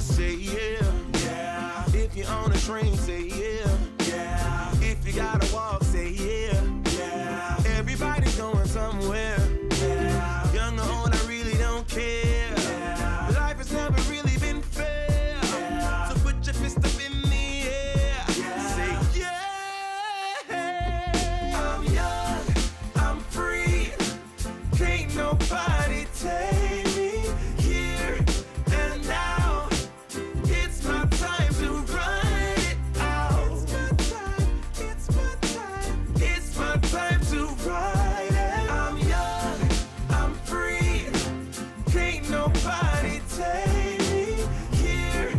bus, say yeah. Yeah. If you're on a train, say yeah. Yeah. If you gotta walk, say yeah. Yeah. Everybody's going somewhere. Yeah. Young or old, I really don't care. Yeah. Life has never really been fair. Yeah. So put your fist up in the air. Yeah. Say yeah. I'm young, I'm free. Can't nobody take me here and now. It's my time to run it out. It's my time, it's my time to ride it. I'm young, I'm free. Can't nobody take me here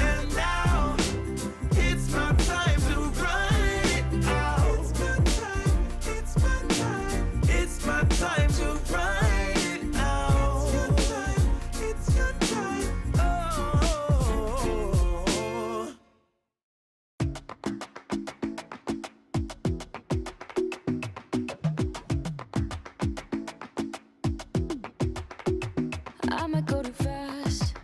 and now. It's my time to run it out. It's my time, it's my time, it's my time to ride it out. It's your time, oh. I might go too fast.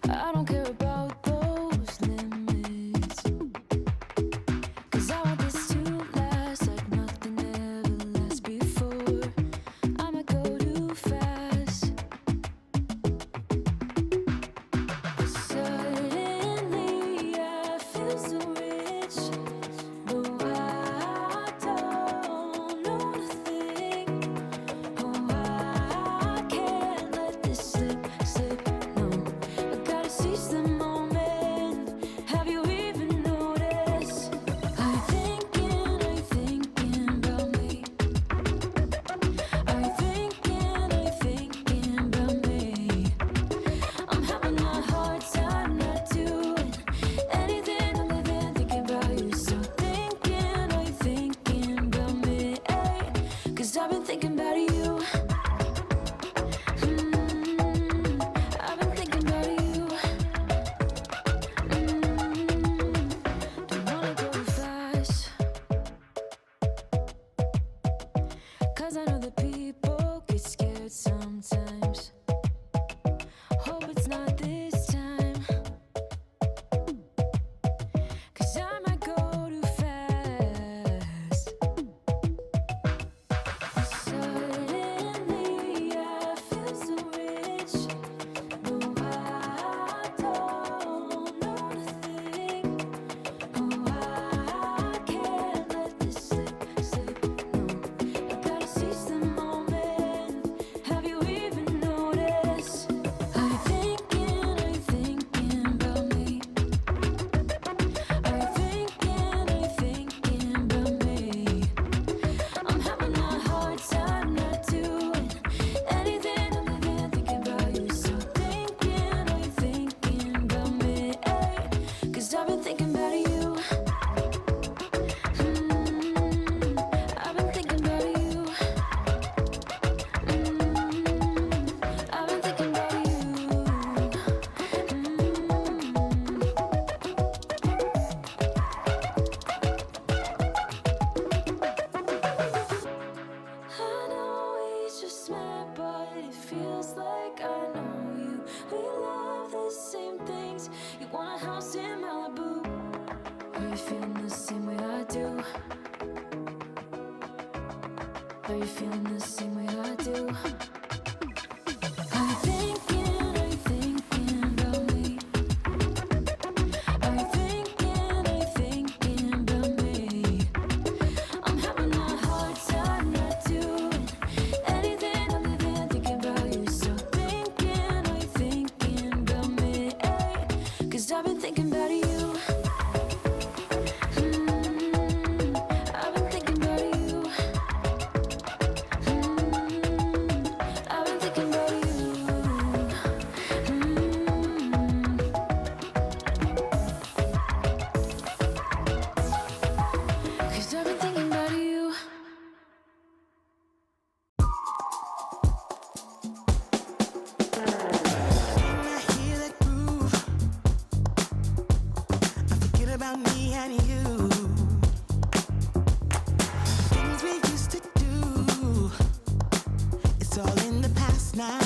I don't care about those limits. 'Cause I want this to last like nothing ever lasts before. I might go too fast. Suddenly I feel so rich, but I don't know nothing. Oh, I can't let this slip, no. I gotta seize the moment. Have you even noticed? Are you thinking about me? Are you thinking about me? I'm having a hard time not doing anything other than thinking about you. So are you thinking about me? 'Cause I've been thinking about you. I've been thinking about you. Don't wanna go too fast. 'Cause I know that people get scared sometimes. Hope it's not this time. 'Cause I might go too fast. Suddenly I feel so rich, but I don't know nothing. Oh, I can't let this slip, no. I gotta seize the moment. Have you even noticed? Are you thinking about me? Are you thinking about me? I'm having a hard time not doing anything other than thinking about you. So are you thinking about me? 'Cause I've been thinking about you. I've been thinking about you. I've been thinking about you. I know we just met, but it feels like I know you. We love the same things. You want a house in Malibu. Are you feeling the same way I do? Are you feeling the same way I do? Are you thinking about me? Are you thinking about me? I'm having a hard time not doing anything other than thinking about you. So are you thinking about me? 'Cause I've been thinking about you. I've been thinking about you. I've been thinking about you. It's all in the past now.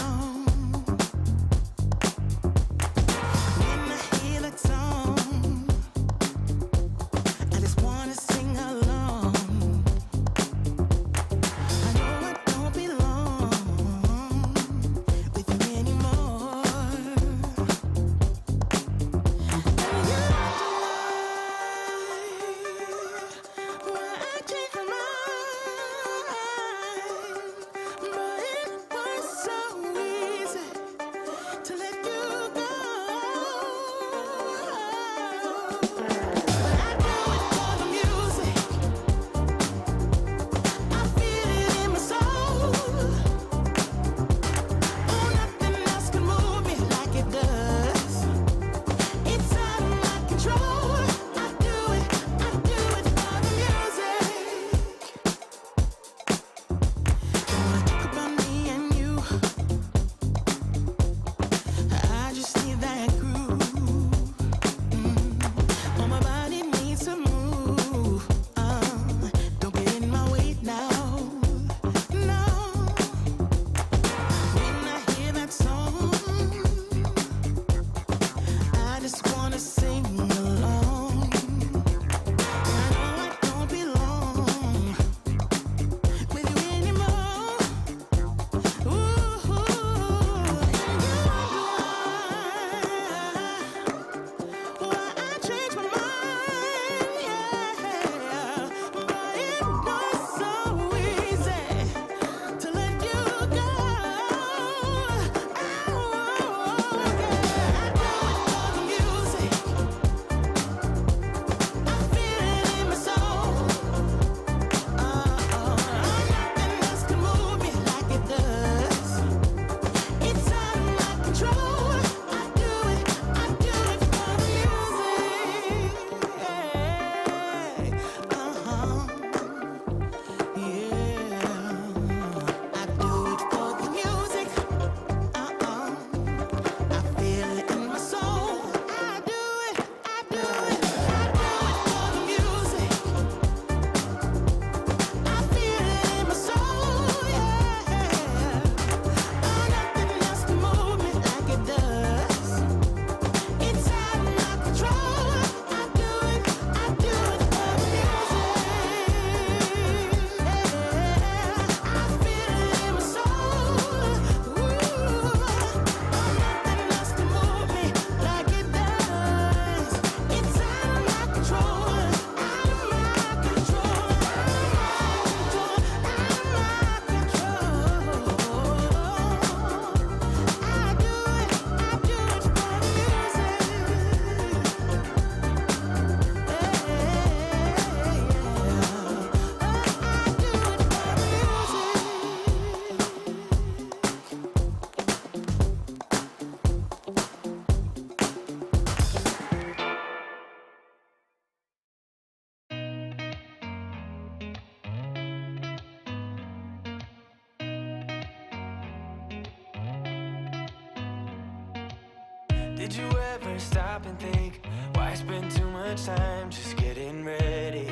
Did you ever stop and think, why spend too much time just getting ready?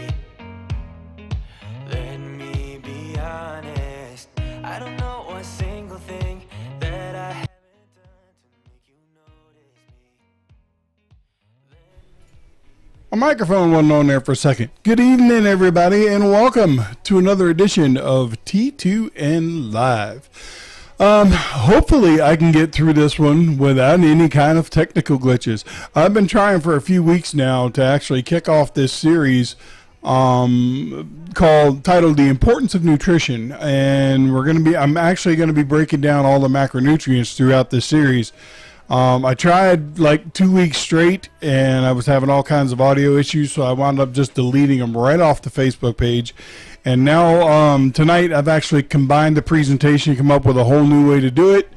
Let me be honest, I don't know a single thing that I haven't done to make you notice me. My microphone wasn't on there for a second. Good evening, everybody, and welcome to another edition of T2N Live. Hopefully I can get through this one without any kind of technical glitches. I've been trying for a few weeks now to actually kick off this series titled The Importance of Nutrition, and I'm actually going to be breaking down all the macronutrients throughout this series. I tried like 2 weeks straight and I was having all kinds of audio issues, so I wound up just deleting them right off the Facebook page. And now tonight I've actually combined the presentation, come up with a whole new way to do it.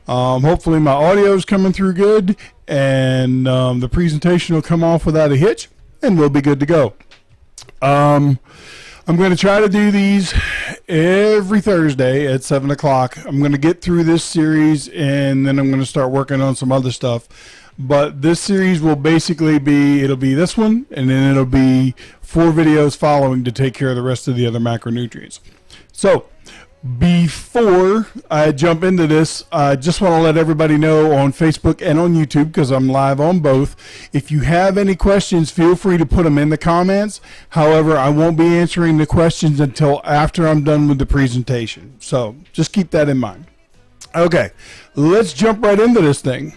Hopefully my audio is coming through good, and the presentation will come off without a hitch, and we'll be good to go. I'm going to try to do these every Thursday at 7 o'clock. I'm going to get through this series, and then I'm going to start working on some other stuff. But this series will basically it'll be this one, and then it'll be 4 videos following to take care of the rest of the other macronutrients. So before I jump into this, I just want to let everybody know on Facebook and on YouTube, because I'm live on both, if you have any questions, feel free to put them in the comments. However, I won't be answering the questions until after I'm done with the presentation. So just keep that in mind. Okay, let's jump right into this thing.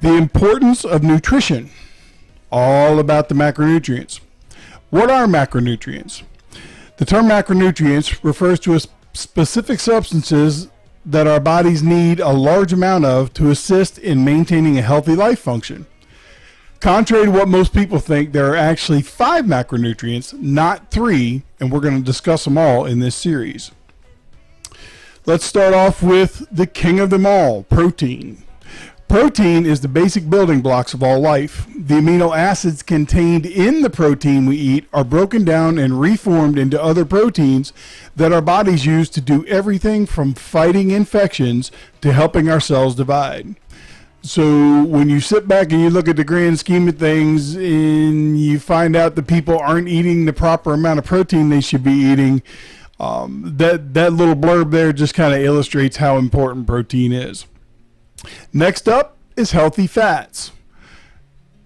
The importance of nutrition, all about the macronutrients. What are macronutrients? The term macronutrients refers to specific substances that our bodies need a large amount of to assist in maintaining a healthy life function. Contrary to what most people think, there are actually 5 macronutrients, not 3, and we're going to discuss them all in this series. Let's start off with the king of them all, protein. Protein is the basic building blocks of all life. The amino acids contained in the protein we eat are broken down and reformed into other proteins that our bodies use to do everything from fighting infections to helping our cells divide. So when you sit back and you look at the grand scheme of things and you find out that people aren't eating the proper amount of protein they should be eating, that little blurb there just kind of illustrates how important protein is. Next up is healthy fats.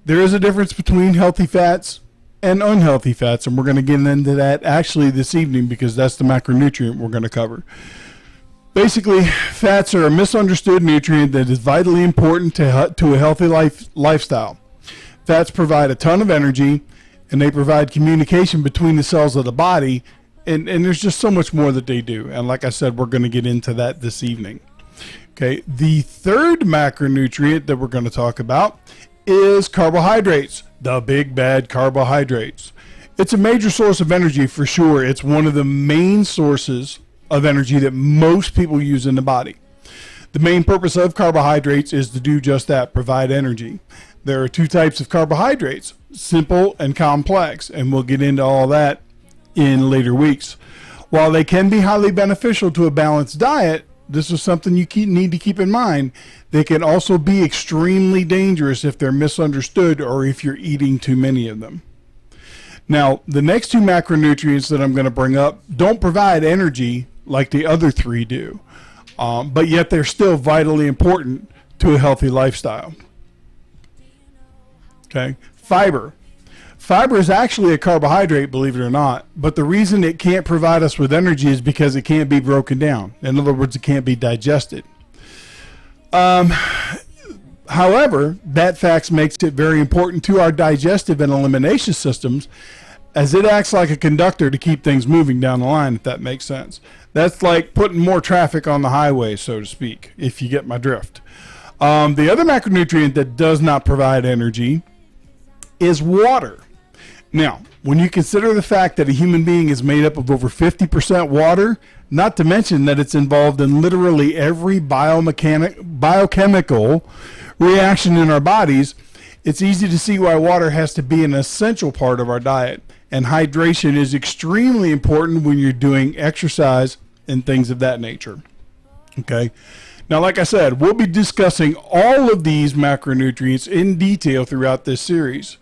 There is a difference between healthy fats and unhealthy fats, and we're going to get into that actually this evening, because that's the macronutrient we're going to cover. Basically, fats are a misunderstood nutrient that is vitally important to a healthy lifestyle. Fats provide a ton of energy, and they provide communication between the cells of the body, and there's just so much more that they do. And like I said, we're going to get into that this evening. Okay, the third macronutrient that we're going to talk about is carbohydrates, the big bad carbohydrates. It's a major source of energy for sure. It's one of the main sources of energy that most people use in the body. The main purpose of carbohydrates is to do just that, provide energy. There are 2 types of carbohydrates, simple and complex, and we'll get into all that in later weeks. While they can be highly beneficial to a balanced diet, this is something you need to keep in mind. They can also be extremely dangerous if they're misunderstood or if you're eating too many of them. Now, the next 2 macronutrients that I'm going to bring up don't provide energy like the other 3 do, but yet they're still vitally important to a healthy lifestyle. Okay, fiber. Fiber is actually a carbohydrate, believe it or not, but the reason it can't provide us with energy is because it can't be broken down. In other words, it can't be digested. However, that fact makes it very important to our digestive and elimination systems, as it acts like a conductor to keep things moving down the line, if that makes sense. That's like putting more traffic on the highway, so to speak, if you get my drift. The other macronutrient that does not provide energy is water. Now, when you consider the fact that a human being is made up of over 50% water, not to mention that it's involved in literally every biochemical reaction in our bodies, it's easy to see why water has to be an essential part of our diet. And hydration is extremely important when you're doing exercise and things of that nature. Okay. Now, like I said, we'll be discussing all of these macronutrients in detail throughout this series.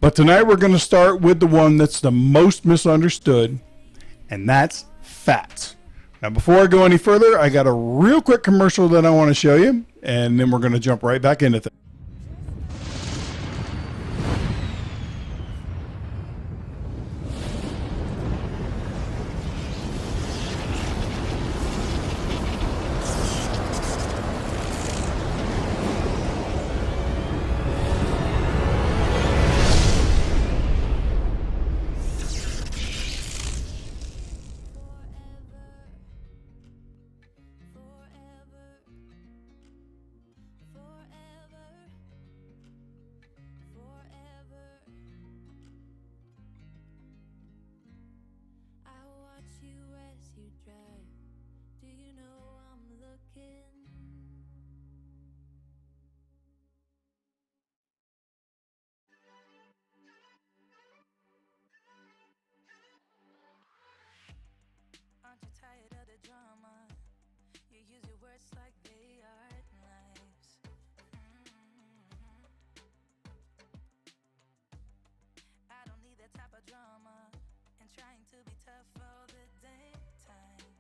But tonight we're going to start with the one that's the most misunderstood, and that's fats. Now, before I go any further, I got a real quick commercial that I want to show you, and then we're going to jump right back into things. Aren't you tired of the drama? You use your words like they are knives. I don't need that type of drama and trying to be tough all the damn time.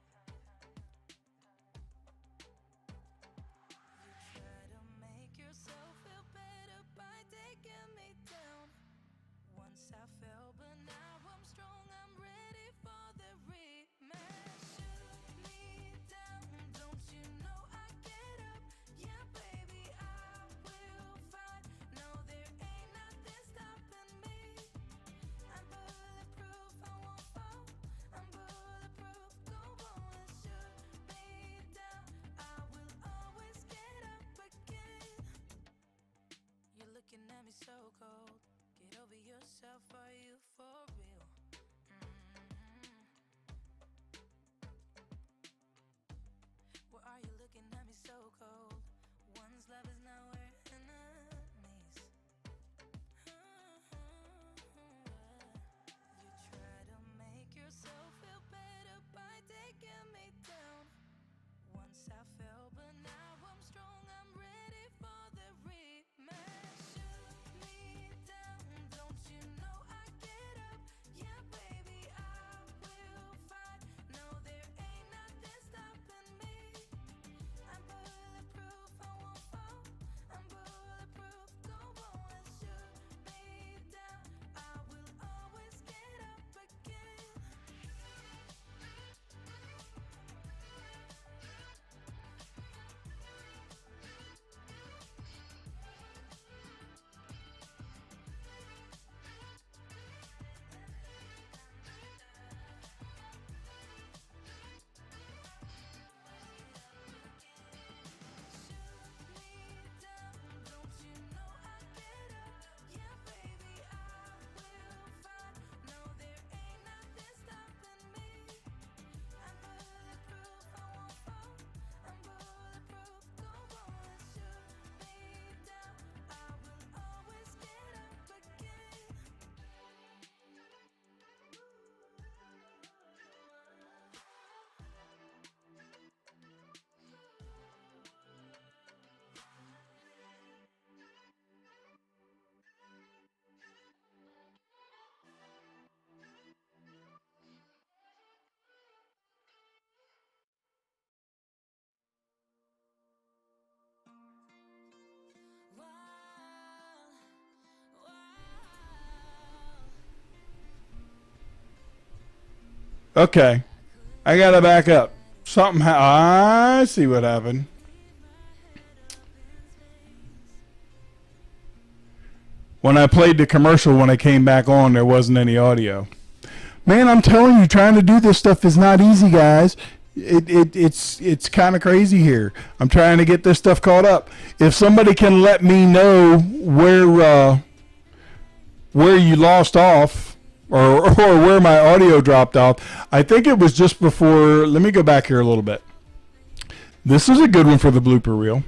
You try to make yourself feel better by taking me down. Once I fell, but now I'm strong, I'm ready for the rematch. Shoot me down, don't you know I get up? Yeah, baby, I will fight. No, there ain't nothing stopping me. I'm bulletproof, I won't fall. I'm bulletproof, go on and shoot me down. I will always get up again. You're looking at me so cold. Get over yourself, are you for real? Why are you looking at me so cold? One's love is now we're enemies. You try to make yourself feel better by taking me down. Once I fell, but now I'm strong, I'm ready for the rematch. Shoot me down, don't you know I get up? Yeah, baby, I will fight. No, there ain't nothing stopping me. I'm bulletproof, I won't fall. I'm bulletproof, go on and shoot me down. I will always get up again. Don't you know I get up? Yeah, baby, I will fight. No, there ain't nothing stopping me. I'm bulletproof, I won't fall. I'm bulletproof, go on and shoot me down. I will always get up again. Okay, I gotta back up. I see what happened. When I played the commercial, when I came back on, there wasn't any audio. Man, I'm telling you, trying to do this stuff is not easy, guys. It's kind of crazy here. I'm trying to get this stuff caught up. If somebody can let me know where you lost off, or where my audio dropped off. I think it was just before. Let me go back here a little bit. This is a good one for the blooper reel.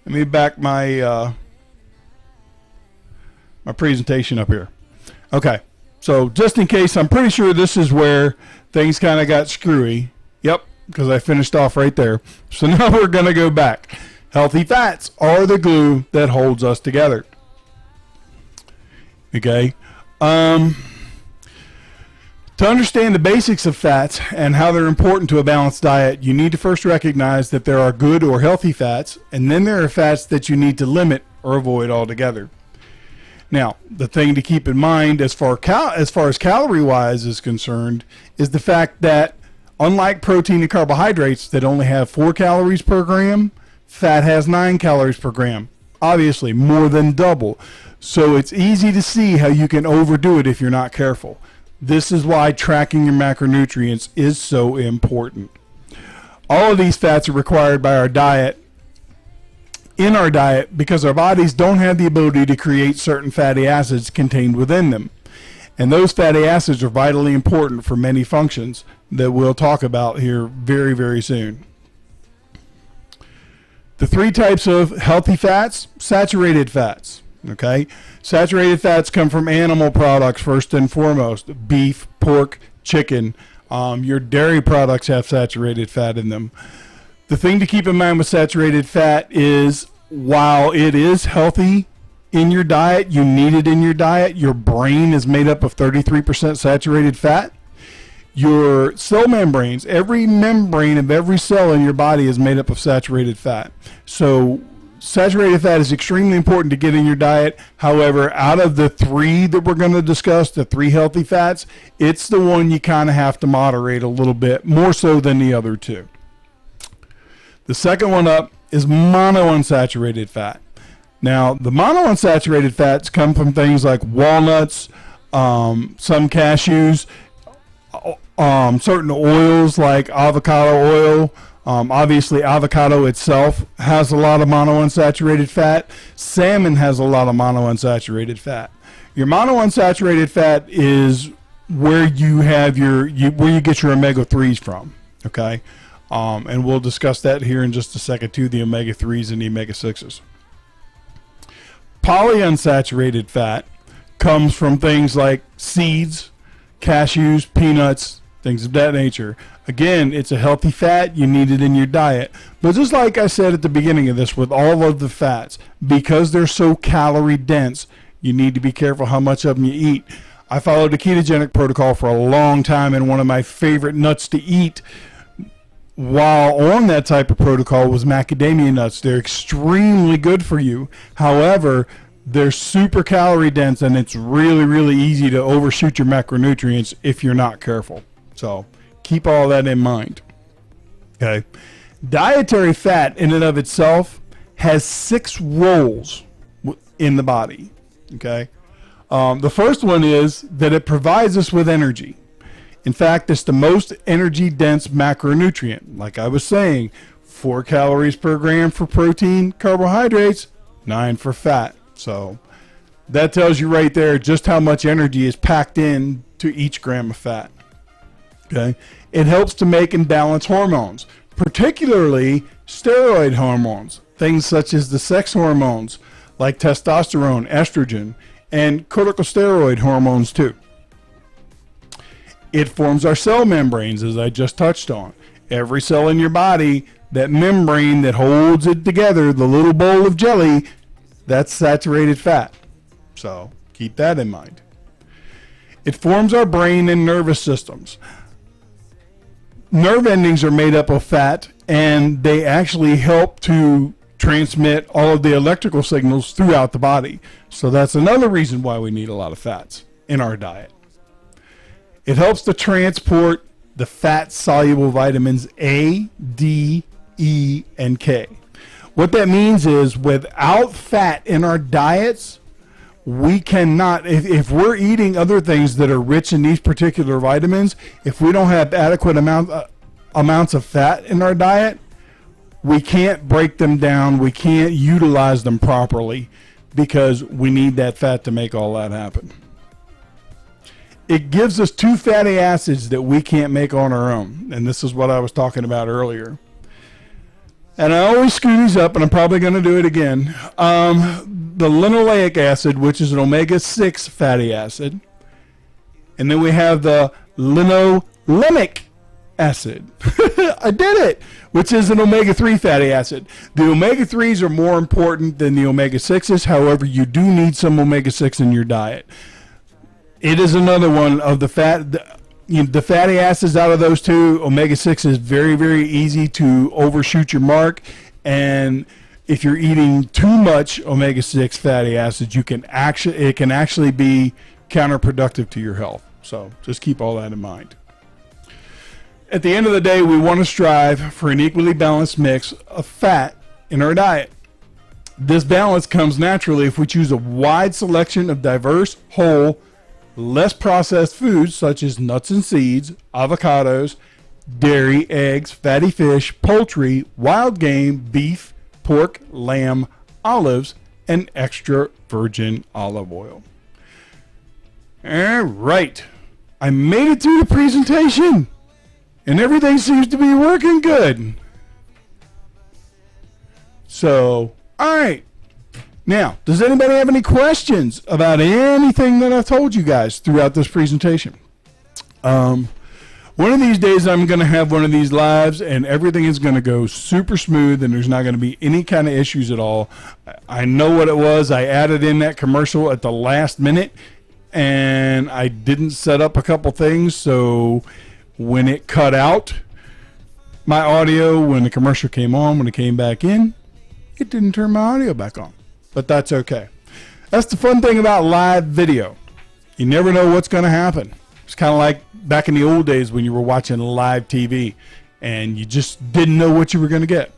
Let me back my my presentation up here. Okay, so just in case, I'm pretty sure this is where things kind of got screwy. Yep, because I finished off right there. So now we're going to go back. Healthy fats are the glue that holds us together. Okay. To understand the basics of fats and how they're important to a balanced diet, you need to first recognize that there are good or healthy fats, and then there are fats that you need to limit or avoid altogether. Now, the thing to keep in mind as far as calorie-wise is concerned is the fact that unlike protein and carbohydrates that only have 4 calories per gram, fat has 9 calories per gram. Obviously, more than double. So it's easy to see how you can overdo it if you're not careful. This is why tracking your macronutrients is so important. All of these fats are required by our diet, in our diet, because our bodies don't have the ability to create certain fatty acids contained within them. And those fatty acids are vitally important for many functions that we'll talk about here very, very soon. The 3 types of healthy fats: saturated fats. Okay, saturated fats come from animal products first and foremost: beef, pork, chicken. Your dairy products have saturated fat in them. The thing to keep in mind with saturated fat is, while it is healthy in your diet, you need it in your diet. Your brain is made up of 33% saturated fat. Your cell membranes, every membrane of every cell in your body is made up of saturated fat. So saturated fat is extremely important to get in your diet. However, out of the 3 that we're going to discuss, the 3 healthy fats, it's the one you kind of have to moderate a little bit, more so than the other 2. The second one up is monounsaturated fat. Now, the monounsaturated fats come from things like walnuts, some cashews, certain oils like avocado oil. Obviously, avocado itself has a lot of monounsaturated fat. Salmon has a lot of monounsaturated fat. Your monounsaturated fat is where you have where you get your omega-3s from. Okay, and we'll discuss that here in just a second too. The omega-3s and the omega-6s. Polyunsaturated fat comes from things like seeds, cashews, peanuts, things of that nature. Again, it's a healthy fat. You need it in your diet. But just like I said at the beginning of this, with all of the fats, because they're so calorie dense, you need to be careful how much of them you eat. I followed the ketogenic protocol for a long time, and one of my favorite nuts to eat while on that type of protocol was macadamia nuts. They're extremely good for you. However, they're super calorie dense, and it's really, really easy to overshoot your macronutrients if you're not careful. So keep all that in mind. Okay. Dietary fat in and of itself has 6 roles in the body. Okay. The first one is that it provides us with energy. In fact, it's the most energy dense macronutrient. Like I was saying, 4 calories per gram for protein, carbohydrates, 9 for fat. So that tells you right there just how much energy is packed in to each gram of fat. Okay. It helps to make and balance hormones, particularly steroid hormones, things such as the sex hormones like testosterone, estrogen, and corticosteroid hormones too. It forms our cell membranes, as I just touched on. Every cell in your body, that membrane that holds it together, the little bowl of jelly, that's saturated fat. So keep that in mind. It forms our brain and nervous systems. Nerve endings are made up of fat, and they actually help to transmit all of the electrical signals throughout the body. So that's another reason why we need a lot of fats in our diet. It helps to transport the fat-soluble vitamins A, D, E, and K. What that means is without fat in our diets, we cannot, if we're eating other things that are rich in these particular vitamins, if we don't have adequate amounts of fat in our diet, we can't break them down, we can't utilize them properly because we need that fat to make all that happen. It gives us 2 fatty acids that we can't make on our own, and this is what I was talking about earlier. And I always screw these up, and I'm probably going to do it again. The linoleic acid, which is an omega-6 fatty acid, and then we have the linolenic acid. I did it, which is an omega-3 fatty acid. The omega-3s are more important than the omega-6s. However, you do need some omega-6 in your diet. It is another one of the fatty acids. Out of those two, omega-6 is very, very easy to overshoot your mark. And if you're eating too much omega-6 fatty acids, it can actually be counterproductive to your health. So just keep all that in mind. At the end of the day, we want to strive for an equally balanced mix of fat in our diet. This balance comes naturally if we choose a wide selection of diverse, whole, less processed foods such as nuts and seeds, avocados, dairy, eggs, fatty fish, poultry, wild game, beef, pork, lamb, olives, and extra virgin olive oil. All right. I made it through the presentation, and everything seems to be working good. So, all right. Now, does anybody have any questions about anything that I've told you guys throughout this presentation? One of these days, I'm going to have one of these lives, and everything is going to go super smooth, and there's not going to be any kind of issues at all. I know what it was. I added in that commercial at the last minute, and I didn't set up a couple things, so when it cut out my audio, when the commercial came on, when it came back in, it didn't turn my audio back on. But that's okay. That's the fun thing about live video. You never know what's going to happen. It's kind of like back in the old days when you were watching live TV and you just didn't know what you were going to get.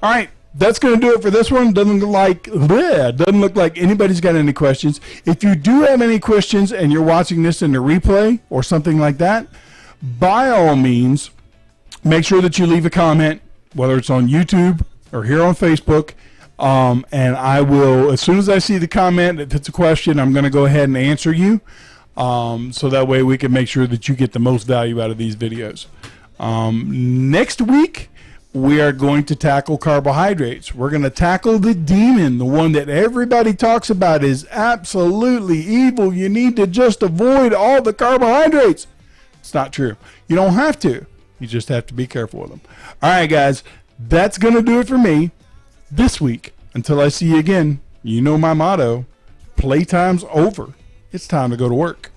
All right, that's going to do it for this one. Doesn't look like anybody's got any questions. If you do have any questions and you're watching this in the replay or something like that, by all means, make sure that you leave a comment, whether it's on YouTube or here on Facebook. And I will, as soon as I see the comment, if it's a question, I'm going to go ahead and answer you. So that way we can make sure that you get the most value out of these videos. Next week, we are going to tackle carbohydrates. We're going to tackle the demon, the one that everybody talks about is absolutely evil. You need to just avoid all the carbohydrates. It's not true. You don't have to. You just have to be careful with them. All right, guys, that's going to do it for me this week. Until I see you again, you know my motto, playtime's over. It's time to go to work.